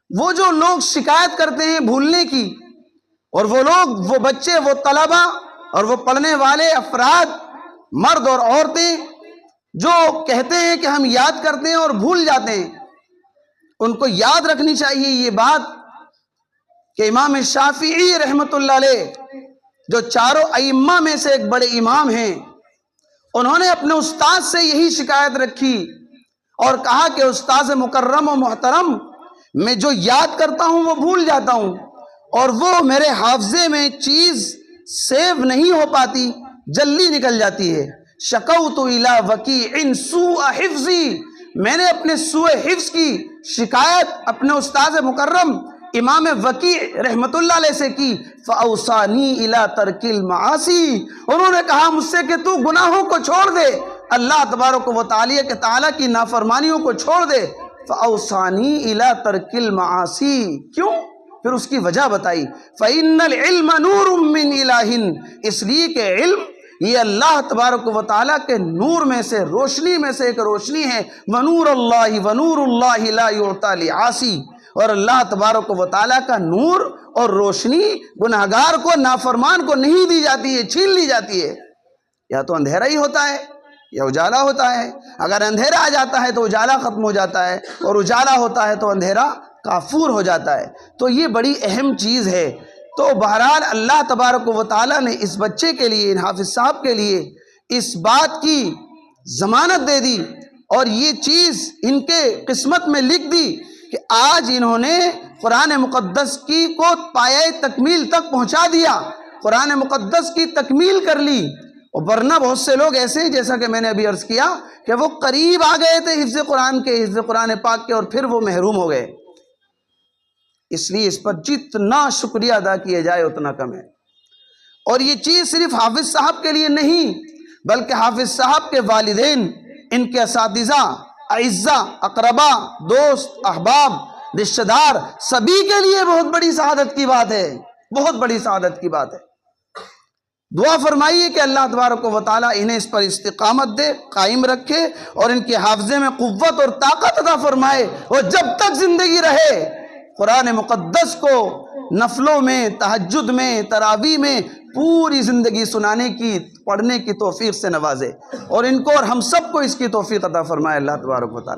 وہ جو لوگ شکایت کرتے ہیں بھولنے کی، اور وہ لوگ، وہ بچے، وہ طلبہ اور وہ پڑھنے والے افراد، مرد اور عورتیں جو کہتے ہیں کہ ہم یاد کرتے ہیں اور بھول جاتے ہیں، ان کو یاد رکھنی چاہیے یہ بات کہ امام شافعی رحمۃ اللہ علیہ جو چاروں ائمہ میں سے ایک بڑے امام ہیں، انہوں نے اپنے استاد سے یہی شکایت رکھی اور کہا کہ استاد مکرم و محترم، میں جو یاد کرتا ہوں وہ بھول جاتا ہوں، اور وہ میرے حافظے میں چیز سیو نہیں ہو پاتی، جلدی نکل جاتی ہے۔ شکوت الی وکیع سوء حفظی، میں نے اپنے سوء حفظ کی شکایت اپنے استاد مکرم امام وکیع رحمت اللہ علیہ سے کی، فاوصانی الی ترک المعاصی، انہوں نے کہا مجھ سے کہ تو گناہوں کو چھوڑ دے، اللہ تبارک و تعالیٰ کی نافرمانیوں کو چھوڑ دے۔ فاوصانی الی ترک المعاصی، کیوں؟ پھر اس کی وجہ بتائی، فإن العلم نور من الہ، اس لیے کہ علم یہ اللہ تبارک و تعالیٰ کے نور میں سے، روشنی میں سے ایک روشنی ہے، ونور اللہ لا یعطی لعاصی، اور اللہ تبارک و تعالیٰ کا نور اور روشنی گناہگار کو، نافرمان کو نہیں دی جاتی ہے، چھین لی جاتی ہے۔ یا تو اندھیرا ہی ہوتا ہے یا اجالا ہوتا ہے، اگر اندھیرا آ جاتا ہے تو اجالا ختم ہو جاتا ہے، اور اجالا ہوتا ہے تو اندھیرا کافور ہو جاتا ہے۔ تو یہ بڑی اہم چیز ہے۔ تو بہرحال اللہ تبارک و تعالیٰ نے اس بچے کے لیے، ان حافظ صاحب کے لیے اس بات کی ضمانت دے دی اور یہ چیز ان کے قسمت میں لکھ دی کہ آج انہوں نے قرآن مقدس کی کو پایۂ تکمیل تک پہنچا دیا، قرآن مقدس کی تکمیل کر لی۔ اور ورنہ بہت سے لوگ ایسے ہیں، جیسا کہ میں نے ابھی عرض کیا، کہ وہ قریب آ گئے تھے حفظ قرآن کے، حفظ قرآن پاک کے، اور پھر وہ محروم ہو گئے۔ اس لیے اس پر جتنا شکریہ ادا کیا جائے اتنا کم ہے۔ اور یہ چیز صرف حافظ صاحب کے لیے نہیں، بلکہ حافظ صاحب کے والدین، ان کے اساتذہ، اعزاء، اقربا، دوست، احباب، رشتہ دار، سبھی کے لیے بہت بڑی سعادت کی بات ہے، بہت بڑی سعادت کی بات ہے۔ دعا فرمائیے کہ اللہ تبارک و تعالیٰ انہیں اس پر استقامت دے، قائم رکھے، اور ان کے حافظے میں قوت اور طاقت عطا فرمائے، اور جب تک زندگی رہے قرآن مقدس کو نفلوں میں، تہجد میں، تراویح میں پوری زندگی سنانے کی، پڑھنے کی توفیق سے نوازے، اور ان کو اور ہم سب کو اس کی توفیق عطا فرمائے اللہ تبارک و تعالیٰ۔